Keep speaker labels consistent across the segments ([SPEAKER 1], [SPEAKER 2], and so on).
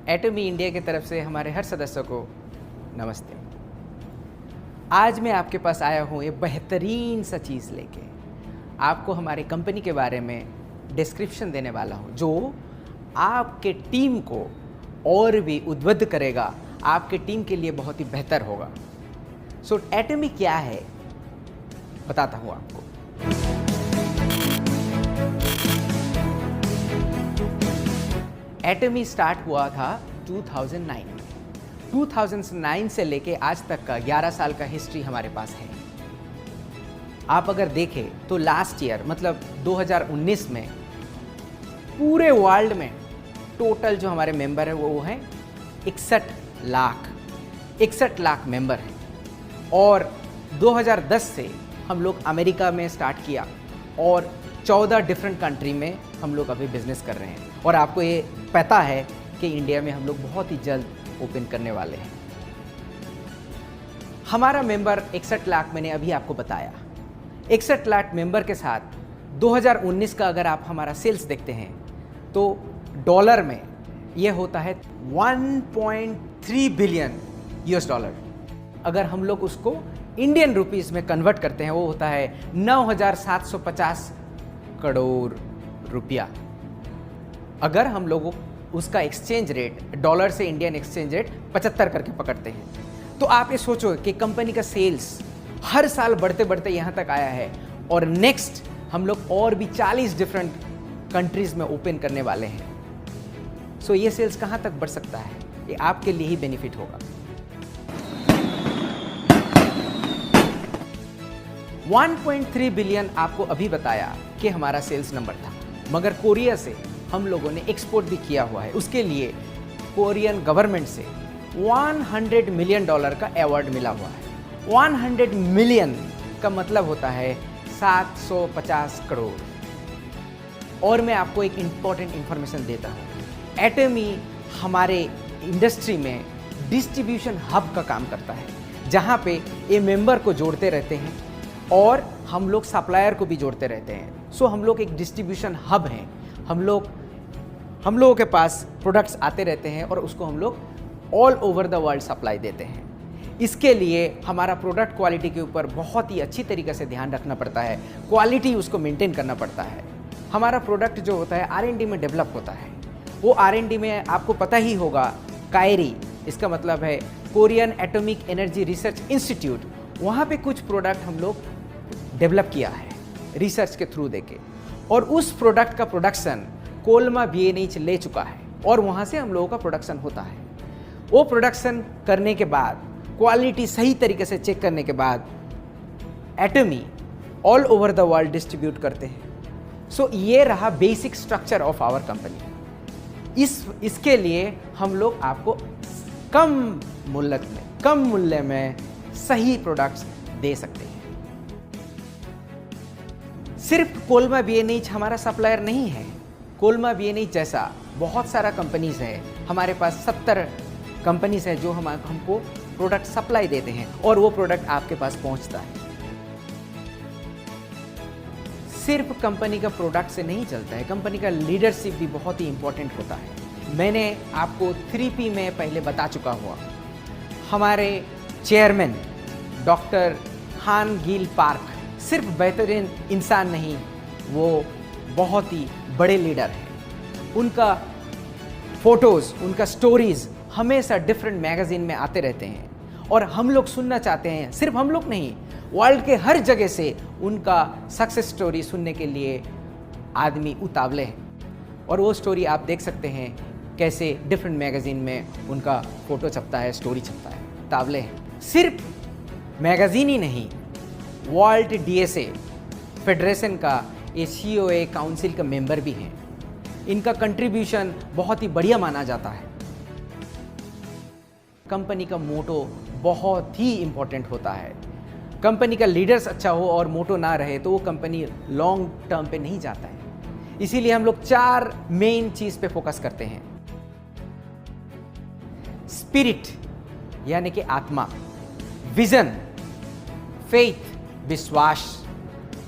[SPEAKER 1] एटमी India की तरफ से हमारे हर सदस्यों को नमस्ते। आज मैं आपके पास आया हूँ एक बेहतरीन सा चीज़ लेके, आपको हमारी कंपनी के बारे में डिस्क्रिप्शन देने वाला हूँ जो आपके टीम को और भी उद्बुद्ध करेगा, आपके टीम के लिए बहुत ही बेहतर होगा। सो एटमी क्या है बताता हूँ आपको। एटमी स्टार्ट हुआ था 2009 में। 2009 से लेके आज तक का 11 साल का हिस्ट्री हमारे पास है। आप अगर देखें तो लास्ट ईयर मतलब 2019 में पूरे वर्ल्ड में टोटल जो हमारे मेंबर है वो है 61 लाख मेंबर हैं। और 2010 से हम लोग अमेरिका में स्टार्ट किया और 14 डिफरेंट कंट्री में हम लोग अभी बिजनेस कर रहे हैं। और आपको ये पता है कि इंडिया में हम लोग बहुत ही जल्द ओपन करने वाले हैं। हमारा मेंबर 61 लाख मैंने अभी आपको बताया। 61 लाख मेंबर के साथ 2019 का अगर आप हमारा सेल्स देखते हैं तो डॉलर में ये होता है 1.3 बिलियन यूएस डॉलर। अगर हम लोग उसको इंडियन रुपीस में कन्वर्ट करते हैं वो होता है 9,750 करोड़ रुपया। अगर हम लोग उसका एक्सचेंज रेट डॉलर से इंडियन एक्सचेंज रेट 75 करके पकड़ते हैं तो आप ये सोचो कि कंपनी का सेल्स हर साल बढ़ते बढ़ते यहाँ तक आया है और नेक्स्ट हम लोग और भी 40 डिफरेंट कंट्रीज में ओपन करने वाले हैं। सो ये सेल्स कहाँ तक बढ़ सकता है, ये आपके लिए ही बेनिफिट होगा। 1.3 बिलियन आपको अभी बताया कि हमारा सेल्स नंबर था, मगर कोरिया से हम लोगों ने एक्सपोर्ट भी किया हुआ है। उसके लिए कोरियन गवर्नमेंट से $100 मिलियन का अवार्ड मिला हुआ है। 100 मिलियन का मतलब होता है 750 करोड़। और मैं आपको एक इम्पॉर्टेंट इंफॉर्मेशन देता हूँ। एटमी हमारे इंडस्ट्री में डिस्ट्रीब्यूशन हब का काम करता है, जहाँ पे ये मेंबर को जोड़ते रहते हैं और हम लोग सप्लायर को भी जोड़ते रहते हैं। सो हम लोग एक डिस्ट्रीब्यूशन हब हैं। हम लोगों के पास प्रोडक्ट्स आते रहते हैं और उसको हम लोग all over the world supply देते हैं। इसके लिए हमारा प्रोडक्ट क्वालिटी के ऊपर बहुत ही अच्छी तरीके से ध्यान रखना पड़ता है, क्वालिटी उसको मेंटेन करना पड़ता है। हमारा प्रोडक्ट जो होता है R&D में डेवलप होता है। वो R&D में आपको पता ही होगा, कायरी इसका मतलब है Korean atomic energy research institute, वहाँ पे कुछ प्रोडक्ट हम लोग डेवलप किया है रिसर्च के थ्रू देके, और उस प्रोडक्ट का प्रोडक्शन कोलमा BNH ले चुका है और वहाँ से हम लोगों का प्रोडक्शन होता है। वो प्रोडक्शन करने के बाद क्वालिटी सही तरीके से चेक करने के बाद एटमी all over the world distribute करते हैं। सो ये रहा basic structure of our company. इसके लिए हम लोग आपको कम मूल्य में सही प्रोडक्ट्स दे सकते हैं। सिर्फ कोलमा BNH हमारा सप्लायर नहीं है। कोलमा BNH जैसा बहुत सारा कंपनीज है, हमारे पास 70 कंपनीज है जो हमको प्रोडक्ट सप्लाई देते हैं और वो प्रोडक्ट आपके पास पहुंचता है। सिर्फ कंपनी का प्रोडक्ट से नहीं चलता है, कंपनी का लीडरशिप भी बहुत ही इंपॉर्टेंट होता है। मैंने आपको 3P में पहले बता चुका हुआ। हमारे चेयरमैन डॉक्टर हान गिल पार्क सिर्फ बेहतरीन इंसान नहीं, वो बहुत ही बड़े लीडर हैं। उनका फोटोज़, उनका स्टोरीज़ हमेशा डिफरेंट मैगज़ीन में आते रहते हैं और हम लोग सुनना चाहते हैं। सिर्फ हम लोग नहीं, वर्ल्ड के हर जगह से उनका सक्सेस स्टोरी सुनने के लिए आदमी उतावले हैं। और वो स्टोरी आप देख सकते हैं कैसे डिफरेंट मैगज़ीन में उनका फ़ोटो छपता है, स्टोरी छपता है, उतावले हैं। सिर्फ मैगज़ीन ही नहीं, वर्ल्ड DSA फेडरेशन का ये COA काउंसिल का मेंबर भी हैं। इनका कंट्रीब्यूशन बहुत ही बढ़िया माना जाता है। कंपनी का मोटो बहुत ही इम्पोर्टेंट होता है। कंपनी का लीडर्स अच्छा हो और मोटो ना रहे तो वो कंपनी लॉन्ग टर्म पे नहीं जाता है। इसीलिए हम लोग 4 मेन चीज़ पे फोकस करते हैं। स्पिरिट यानी कि आत्मा, विजन, फेथ विश्वास,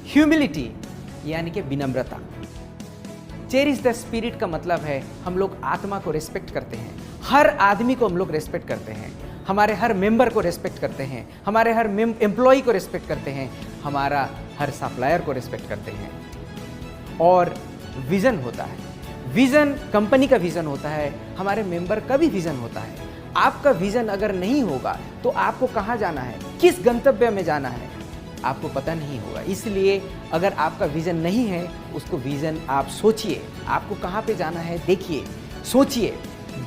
[SPEAKER 1] ह्यूमिलिटी यानी कि विनम्रता। चेरिश द स्पिरिट का मतलब है हम लोग आत्मा को रिस्पेक्ट करते हैं, हर आदमी को हम लोग रिस्पेक्ट करते हैं, हमारे हर मेंबर को रिस्पेक्ट करते हैं, हमारे हर एम्प्लॉय को रिस्पेक्ट करते हैं, हमारा हर सप्लायर को रिस्पेक्ट करते हैं। और विज़न होता है, विज़न कंपनी का विज़न होता है, हमारे मेंबर का भी विज़न होता है। आपका विज़न अगर नहीं होगा तो आपको कहाँ जाना है, किस गंतव्य में जाना है, आपको पता नहीं होगा। इसलिए अगर आपका विज़न नहीं है, उसको विज़न आप सोचिए, आपको कहाँ पे जाना है देखिए, सोचिए,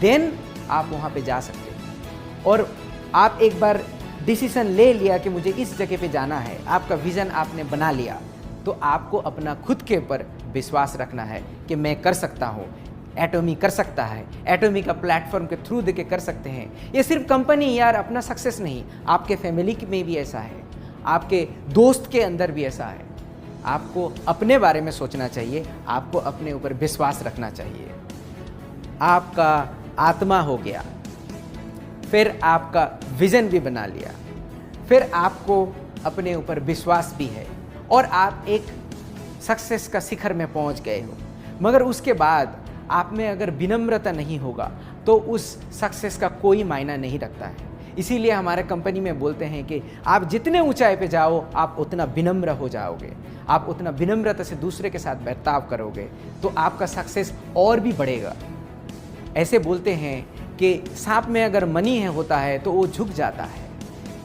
[SPEAKER 1] देन आप वहाँ पे जा सकते हैं। और आप एक बार डिसीजन ले लिया कि मुझे इस जगह पे जाना है, आपका विज़न आपने बना लिया, तो आपको अपना खुद के ऊपर विश्वास रखना है कि मैं कर सकता हूँ। एटॉमी कर सकता है, एटॉमी का प्लेटफॉर्म के थ्रू देके कर सकते हैं। ये सिर्फ कंपनी यार अपना सक्सेस नहीं, आपके फैमिली में भी ऐसा है, आपके दोस्त के अंदर भी ऐसा है। आपको अपने बारे में सोचना चाहिए, आपको अपने ऊपर विश्वास रखना चाहिए। आपका आत्मा हो गया, फिर आपका विज़न भी बना लिया, फिर आपको अपने ऊपर विश्वास भी है और आप एक सक्सेस का शिखर में पहुंच गए हो। मगर उसके बाद आप में अगर विनम्रता नहीं होगा तो उस सक्सेस का कोई मायना नहीं रखता है। इसीलिए हमारे कंपनी में बोलते हैं कि आप जितने ऊंचाई पे जाओ आप उतना विनम्र हो जाओगे, आप उतना विनम्रता से दूसरे के साथ बर्ताव करोगे तो आपका सक्सेस और भी बढ़ेगा। ऐसे बोलते हैं कि सांप में अगर मनी है होता है तो वो झुक जाता है।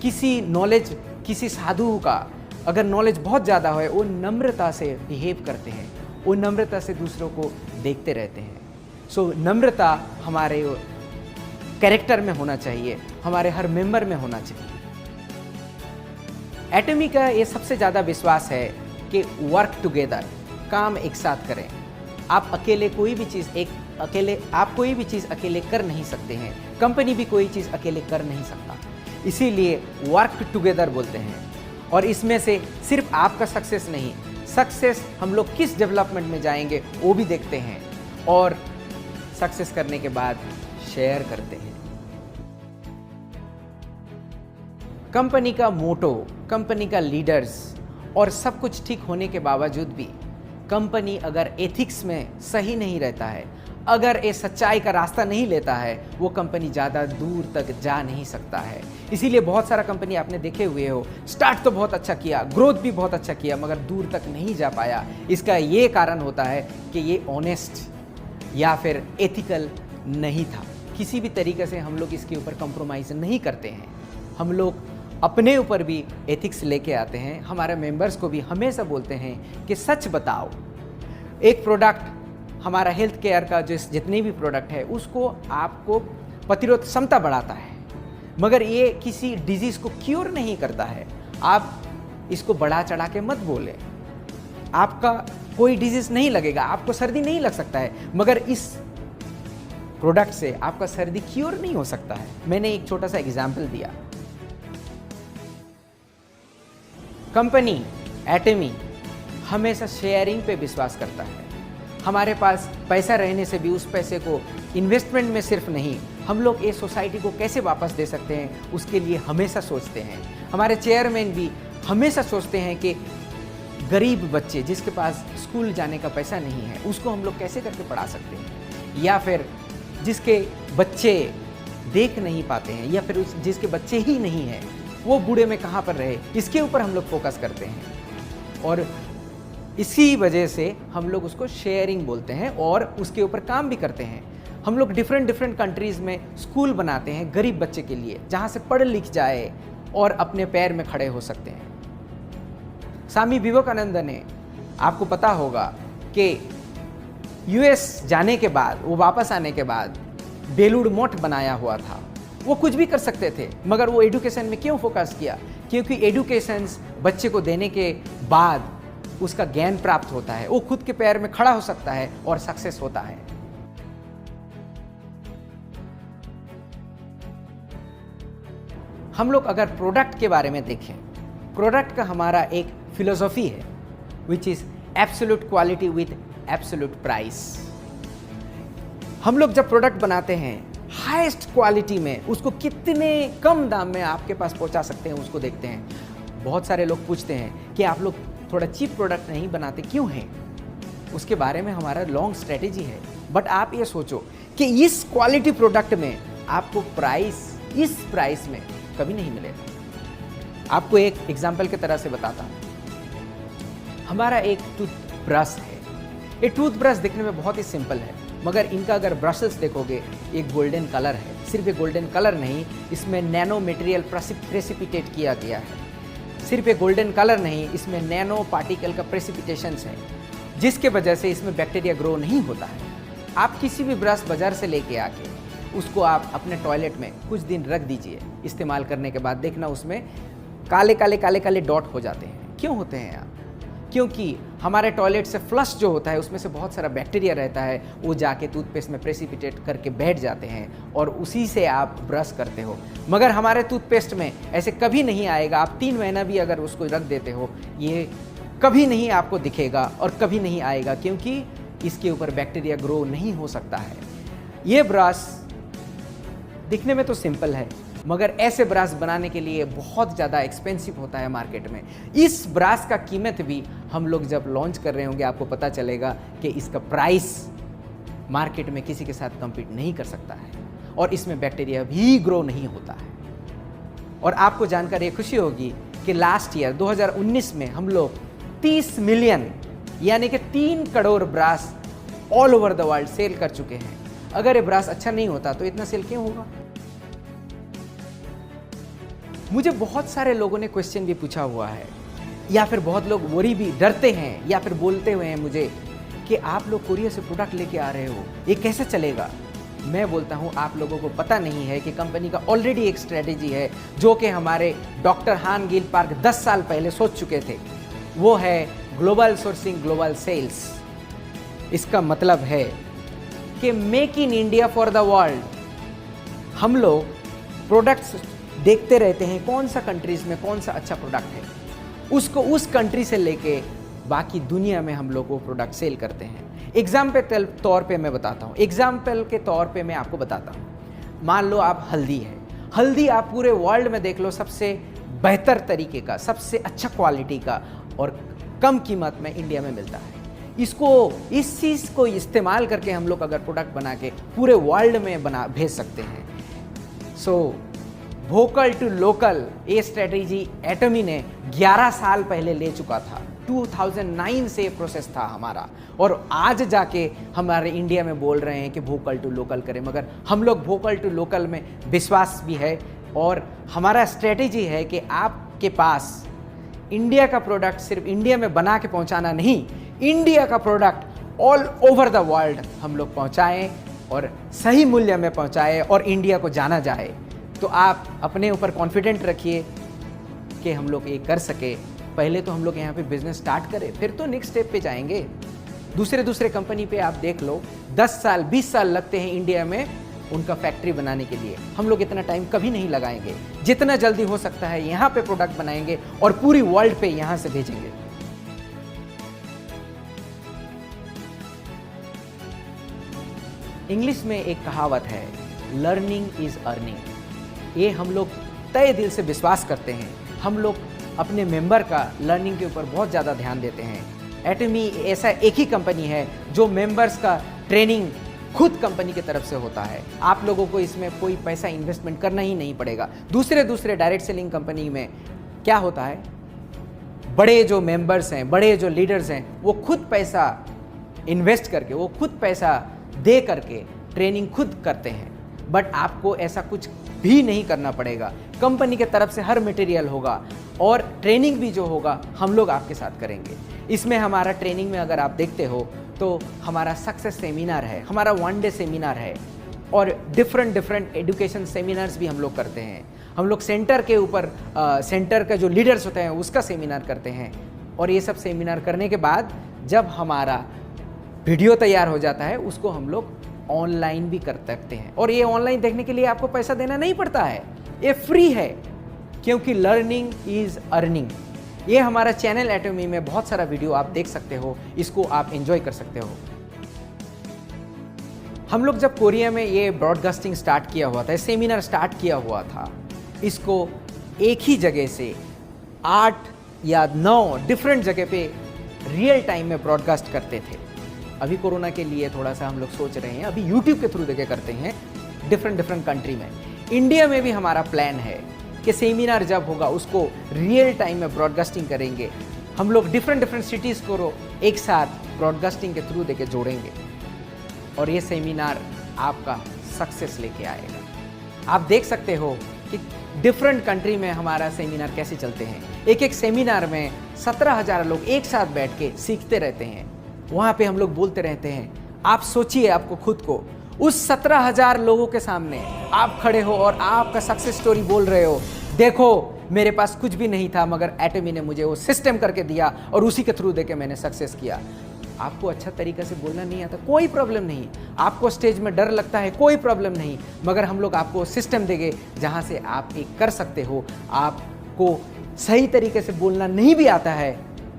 [SPEAKER 1] किसी नॉलेज, किसी साधु का अगर नॉलेज बहुत ज़्यादा है, वो नम्रता से बिहेव करते हैं, वो नम्रता से दूसरों को देखते रहते हैं। सो नम्रता हमारे कैरेक्टर में होना चाहिए, हमारे हर मेंबर में होना चाहिए। एटॉमी का ये सबसे ज़्यादा विश्वास है कि वर्क टुगेदर, काम एक साथ करें। आप अकेले कोई भी चीज़ आप कोई भी चीज़ अकेले कर नहीं सकते हैं, कंपनी भी कोई चीज़ अकेले कर नहीं सकता। इसीलिए वर्क टुगेदर बोलते हैं। और इसमें से सिर्फ आपका सक्सेस नहीं, सक्सेस हम लोग किस डेवलपमेंट में जाएंगे वो भी देखते हैं और सक्सेस करने के बाद शेयर करते हैं। कंपनी का मोटो, कंपनी का लीडर्स और सब कुछ ठीक होने के बावजूद भी कंपनी अगर एथिक्स में सही नहीं रहता है, अगर ये सच्चाई का रास्ता नहीं लेता है, वो कंपनी ज़्यादा दूर तक जा नहीं सकता है। इसीलिए बहुत सारा कंपनी आपने देखे हुए हो, स्टार्ट तो बहुत अच्छा किया, ग्रोथ भी बहुत अच्छा किया, मगर दूर तक नहीं जा पाया। इसका ये कारण होता है कि ये ऑनेस्ट या फिर एथिकल नहीं था। किसी भी तरीके से हम लोग इसके ऊपर कॉम्प्रोमाइज़ नहीं करते हैं। हम लोग अपने ऊपर भी एथिक्स लेके आते हैं, हमारे मेंबर्स को भी हमेशा बोलते हैं कि सच बताओ। एक प्रोडक्ट, हमारा हेल्थ केयर का जितने भी प्रोडक्ट है उसको आपको प्रतिरोध क्षमता बढ़ाता है, मगर ये किसी डिजीज़ को क्योर नहीं करता है। आप इसको बढ़ा चढ़ा के मत बोलें। आपका कोई डिजीज़ नहीं लगेगा, आपको सर्दी नहीं लग सकता है, मगर इस प्रोडक्ट से आपका सर्दी क्योर नहीं हो सकता है। मैंने एक छोटा सा एग्जाम्पल दिया। कंपनी एटॉमी हमेशा शेयरिंग पे विश्वास करता है। हमारे पास पैसा रहने से भी उस पैसे को इन्वेस्टमेंट में सिर्फ नहीं, हम लोग इस सोसाइटी को कैसे वापस दे सकते हैं उसके लिए हमेशा सोचते हैं। हमारे चेयरमैन भी हमेशा सोचते हैं कि गरीब बच्चे जिसके पास स्कूल जाने का पैसा नहीं है उसको हम लोग कैसे करके पढ़ा सकते हैं, या फिर जिसके बच्चे देख नहीं पाते हैं, या फिर जिसके बच्चे ही नहीं हैं वो बूढ़े में कहाँ पर रहे, इसके ऊपर हम लोग फोकस करते हैं। और इसी वजह से हम लोग उसको शेयरिंग बोलते हैं और उसके ऊपर काम भी करते हैं। हम लोग डिफरेंट कंट्रीज़ में स्कूल बनाते हैं गरीब बच्चे के लिए, जहाँ से पढ़ लिख जाए और अपने पैर में खड़े हो सकते हैं। स्वामी विवेकानंद ने, आपको पता होगा कि यूएस जाने के बाद, वो वापस आने के बाद बेलूर मठ बनाया हुआ था। वो कुछ भी कर सकते थे, मगर वो एजुकेशन में क्यों फोकस किया? क्योंकि एजुकेशन बच्चे को देने के बाद उसका ज्ञान प्राप्त होता है, वो खुद के पैर में खड़ा हो सकता है और सक्सेस होता है। हम लोग अगर प्रोडक्ट के बारे में देखें, प्रोडक्ट का हमारा एक फिलोसॉफी है which is absolute quality with absolute price. हम लोग जब प्रोडक्ट बनाते हैं हाईएस्ट क्वालिटी में उसको कितने कम दाम में आपके पास पहुंचा सकते हैं उसको देखते हैं। बहुत सारे लोग पूछते हैं कि आप लोग थोड़ा चीप प्रोडक्ट नहीं बनाते क्यों हैं? उसके बारे में हमारा लॉन्ग स्ट्रेटेजी है। बट आप ये सोचो कि इस क्वालिटी प्रोडक्ट में आपको प्राइस इस प्राइस में कभी नहीं मिलेगा। आपको एक एग्जाम्पल की तरह से बताता हूँ। हमारा एक टूथब्रश है। ये टूथब्रश दिखने में बहुत ही सिंपल है, मगर इनका अगर ब्रशेस देखोगे एक गोल्डन कलर है। सिर्फ एक गोल्डन कलर नहीं, इसमें नैनो मटेरियल प्रेसिपिटेट किया गया है। सिर्फ एक गोल्डन कलर नहीं, इसमें नैनो पार्टिकल का प्रेसिपिटेशंस है, जिसके वजह से इसमें बैक्टीरिया ग्रो नहीं होता है। आप किसी भी ब्रश बाजार से लेके आके उसको आप अपने टॉयलेट में कुछ दिन रख दीजिए। इस्तेमाल करने के बाद देखना उसमें काले काले डॉट हो जाते हैं। क्यों होते हैं आप? क्योंकि हमारे टॉयलेट से फ्लश जो होता है उसमें से बहुत सारा बैक्टीरिया रहता है, वो जाके टूथपेस्ट में प्रेसिपिटेट करके बैठ जाते हैं और उसी से आप ब्रश करते हो। मगर हमारे टूथपेस्ट में ऐसे कभी नहीं आएगा। आप 3 महीना भी अगर उसको रख देते हो, ये कभी नहीं आपको दिखेगा और कभी नहीं आएगा, क्योंकि इसके ऊपर बैक्टीरिया ग्रो नहीं हो सकता है। ये ब्रश दिखने में तो सिंपल है, मगर ऐसे ब्रश बनाने के लिए बहुत ज़्यादा एक्सपेंसिव होता है मार्केट में। इस ब्रश का कीमत भी हम लोग जब लॉन्च कर रहे होंगे आपको पता चलेगा कि इसका प्राइस मार्केट में किसी के साथ कम्पीट नहीं कर सकता है और इसमें बैक्टीरिया भी ग्रो नहीं होता है। और आपको जानकर ये खुशी होगी कि लास्ट ईयर 2019 में हम लोग 30 मिलियन यानी कि 3 crore brush all over the world sell कर चुके हैं। अगर ये ब्रश अच्छा नहीं होता तो इतना सेल क्यों होगा? मुझे बहुत सारे लोगों ने क्वेश्चन भी पूछा हुआ है, या फिर बहुत लोग वरी भी डरते हैं या फिर बोलते हुए हैं मुझे कि आप लोग कोरिया से प्रोडक्ट लेके आ रहे हो, ये कैसे चलेगा? मैं बोलता हूँ आप लोगों को पता नहीं है कि कंपनी का ऑलरेडी एक स्ट्रेटेजी है जो कि हमारे डॉक्टर हान गिल पार्क 10 साल पहले सोच चुके थे। वो है ग्लोबल सोर्सिंग ग्लोबल सेल्स। इसका मतलब है कि make in India for the world. हम लोग प्रोडक्ट्स देखते रहते हैं कौन सा कंट्रीज में कौन सा अच्छा प्रोडक्ट है, उसको उस कंट्री से लेके बाकी दुनिया में हम लोग वो प्रोडक्ट सेल करते हैं। एग्जाम्पल के तौर पे मैं बताता हूँ, एग्जाम्पल के तौर पे मैं आपको बताता हूँ। मान लो आप हल्दी है, हल्दी आप पूरे वर्ल्ड में देख लो सबसे बेहतर तरीके का, सबसे अच्छा क्वालिटी का और कम कीमत में इंडिया में मिलता है। इस चीज़ को इस्तेमाल करके हम लोग अगर प्रोडक्ट बना के पूरे वर्ल्ड में भेज सकते हैं। सो वोकल टू लोकल ये स्ट्रेटेजी एटमी ने 11 साल पहले ले चुका था। 2009 से प्रोसेस था हमारा, और आज जाके हमारे इंडिया में बोल रहे हैं कि वोकल टू लोकल करें। मगर हम लोग वोकल टू लोकल में विश्वास भी है और हमारा स्ट्रेटेजी है कि आपके पास इंडिया का प्रोडक्ट सिर्फ इंडिया में बना के पहुंचाना नहीं, इंडिया का product all over the world हम लोग पहुंचाएं और सही मूल्य में पहुंचाएं और इंडिया को जाना जाए। तो आप अपने ऊपर कॉन्फिडेंट रखिए कि हम लोग ये कर सके। पहले तो हम लोग यहाँ पे बिजनेस स्टार्ट करें, फिर तो नेक्स्ट स्टेप पे जाएंगे। दूसरे कंपनी पे आप देख लो 10 साल 20 साल लगते हैं इंडिया में उनका फैक्ट्री बनाने के लिए। हम लोग इतना टाइम कभी नहीं लगाएंगे। जितना जल्दी हो सकता है यहाँ पे प्रोडक्ट बनाएंगे और पूरी वर्ल्ड पे यहाँ से भेजेंगे। इंग्लिश में एक कहावत है, लर्निंग इज अर्निंग। ये हम लोग तय दिल से विश्वास करते हैं। हम लोग अपने मेंबर का लर्निंग के ऊपर बहुत ज़्यादा ध्यान देते हैं। एटमी ऐसा एक ही कंपनी है जो मेंबर्स का ट्रेनिंग खुद कंपनी की तरफ से होता है। आप लोगों को इसमें कोई पैसा इन्वेस्टमेंट करना ही नहीं पड़ेगा। दूसरे डायरेक्ट सेलिंग कंपनी में क्या होता है, बड़े जो मेंबर्स हैं, बड़े जो लीडर्स हैं, वो खुद पैसा इन्वेस्ट करके, वो खुद पैसा दे करके ट्रेनिंग खुद करते हैं। बट आपको ऐसा कुछ भी नहीं करना पड़ेगा। कंपनी के तरफ से हर मटेरियल होगा और ट्रेनिंग भी जो होगा हम लोग आपके साथ करेंगे। इसमें हमारा ट्रेनिंग में अगर आप देखते हो तो हमारा सक्सेस सेमिनार है, हमारा 1 डे सेमिनार है और डिफरेंट एजुकेशन सेमिनार्स भी हम लोग करते हैं। हम लोग सेंटर के ऊपर सेंटर का जो लीडर्स होते हैं उसका सेमिनार करते हैं। और ये सब सेमिनार करने के बाद जब हमारा वीडियो तैयार हो जाता है उसको हम लोग ऑनलाइन भी कर सकते हैं। और ये ऑनलाइन देखने के लिए आपको पैसा देना नहीं पड़ता है, ये फ्री है, क्योंकि लर्निंग इज अर्निंग। ये हमारा चैनल एटमी में बहुत सारा वीडियो आप देख सकते हो, इसको आप एंजॉय कर सकते हो। हम लोग जब कोरिया में ये ब्रॉडकास्टिंग स्टार्ट किया हुआ था, सेमिनार स्टार्ट किया हुआ था, इसको एक ही जगह से 8 या 9 डिफरेंट जगह पे रियल टाइम में ब्रॉडकास्ट करते थे। अभी कोरोना के लिए थोड़ा सा हम लोग सोच रहे हैं, अभी यूट्यूब के थ्रू देके करते हैं डिफरेंट कंट्री में। इंडिया में भी हमारा प्लान है कि सेमिनार जब होगा उसको रियल टाइम में ब्रॉडकास्टिंग करेंगे। हम लोग डिफरेंट सिटीज़ को एक साथ ब्रॉडकास्टिंग के थ्रू देके जोड़ेंगे और ये सेमिनार आपका सक्सेस लेके आएगा। आप देख सकते हो कि डिफरेंट कंट्री में हमारा सेमिनार कैसे चलते हैं। एक सेमिनार में 17,000 लोग एक साथ बैठ के सीखते रहते हैं। वहाँ पे हम लोग बोलते रहते हैं। आप सोचिए, आपको खुद को उस 17,000 लोगों के सामने आप खड़े हो और आपका सक्सेस स्टोरी बोल रहे हो। देखो, मेरे पास कुछ भी नहीं था मगर एटमी ने मुझे वो सिस्टम करके दिया और उसी के थ्रू देके मैंने सक्सेस किया। आपको अच्छा तरीका से बोलना नहीं आता, कोई प्रॉब्लम नहीं। आपको स्टेज में डर लगता है, कोई प्रॉब्लम नहीं, मगर हम लोग आपको सिस्टम देंगे जहाँ से आप एक कर सकते हो। आपको सही तरीके से बोलना नहीं भी आता है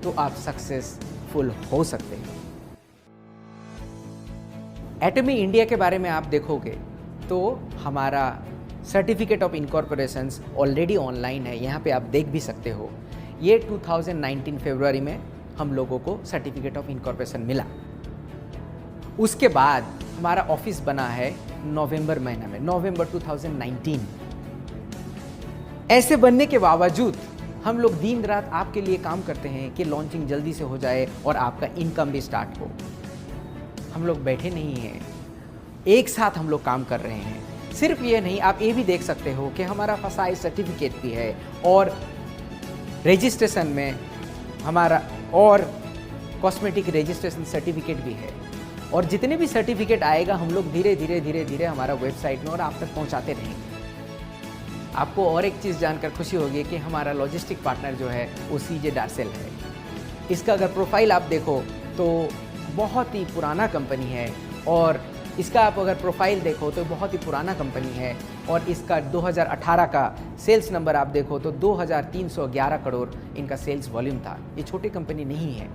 [SPEAKER 1] तो आप सक्सेसफुल हो सकते हैं। एटमी इंडिया के बारे में आप देखोगे तो हमारा सर्टिफिकेट ऑफ इनकॉर्पोरेशंस ऑलरेडी ऑनलाइन है, यहाँ पे आप देख भी सकते हो। ये 2019 फरवरी में हम लोगों को सर्टिफिकेट ऑफ इनकॉर्पोरेशन मिला। उसके बाद हमारा ऑफिस बना है नवंबर महीने में, नवंबर 2019। ऐसे बनने के बावजूद हम लोग दिन रात आपके लिए काम करते हैं कि लॉन्चिंग जल्दी से हो जाए और आपका इनकम भी स्टार्ट हो। हम लोग बैठे नहीं हैं, एक साथ हम लोग काम कर रहे हैं। सिर्फ ये नहीं, आप ये भी देख सकते हो कि हमारा फसाई सर्टिफिकेट भी है और रजिस्ट्रेशन में हमारा और कॉस्मेटिक रजिस्ट्रेशन सर्टिफिकेट भी है। और जितने भी सर्टिफिकेट आएगा हम लोग धीरे धीरे हमारा वेबसाइट में और आप तक पहुंचाते रहेंगे। आपको और एक चीज़ जानकर खुशी होगी कि हमारा लॉजिस्टिक पार्टनर जो है वो सीजे डार्सेल है। इसका अगर प्रोफाइल आप देखो तो बहुत ही पुराना कंपनी है और इसका आप अगर प्रोफाइल देखो तो बहुत ही पुराना कंपनी है और इसका 2018 का सेल्स नंबर आप देखो तो 2311 करोड़ इनका सेल्स वॉल्यूम था। ये छोटी कंपनी नहीं है।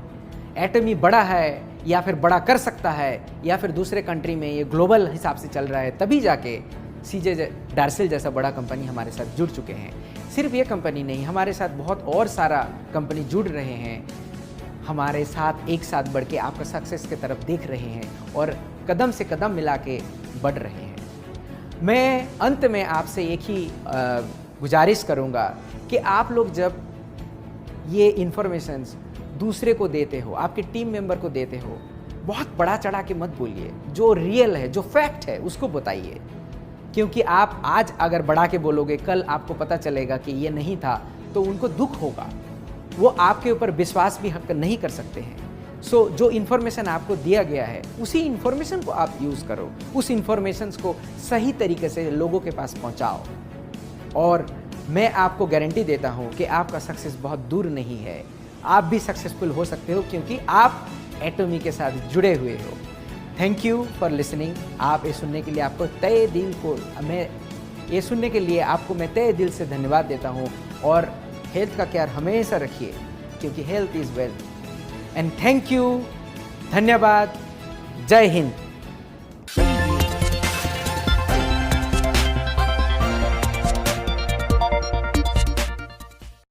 [SPEAKER 1] एटमी बड़ा है या फिर बड़ा कर सकता है या फिर दूसरे कंट्री में ये ग्लोबल हिसाब से चल रहा है, तभी जाके सीजे डार्सेल जैसा बड़ा कंपनी हमारे साथ जुड़ चुके हैं। सिर्फ ये कंपनी नहीं, हमारे साथ बहुत और सारा कंपनी जुड़ रहे हैं, हमारे साथ एक साथ बढ़ के आपका सक्सेस की तरफ देख रहे हैं और कदम से कदम मिला के बढ़ रहे हैं। मैं अंत में आपसे एक ही गुजारिश करूंगा कि आप लोग जब ये इन्फॉर्मेशंस दूसरे को देते हो, आपके टीम मेंबर को देते हो, बहुत बड़ा चढ़ा के मत बोलिए। जो रियल है, जो फैक्ट है उसको बताइए, क्योंकि आप आज अगर बढ़ा के बोलोगे, कल आपको पता चलेगा कि ये नहीं था तो उनको दुख होगा, वो आपके ऊपर विश्वास भी नहीं कर सकते हैं। सो जो इन्फॉर्मेशन आपको दिया गया है उसी इन्फॉर्मेशन को आप यूज़ करो, उस इन्फॉर्मेशन को सही तरीके से लोगों के पास पहुंचाओ और मैं आपको गारंटी देता हूं कि आपका सक्सेस बहुत दूर नहीं है। आप भी सक्सेसफुल हो सकते हो क्योंकि आप एटमी के साथ जुड़े हुए हो। Thank you for listening. आप ये सुनने के लिए आपको तय दिल को मैं तय दिल से धन्यवाद देता हूँ। और हेल्थ का ख्याल हमेशा रखिए क्योंकि health is wealth. And thank you, धन्यवाद, जय हिंद।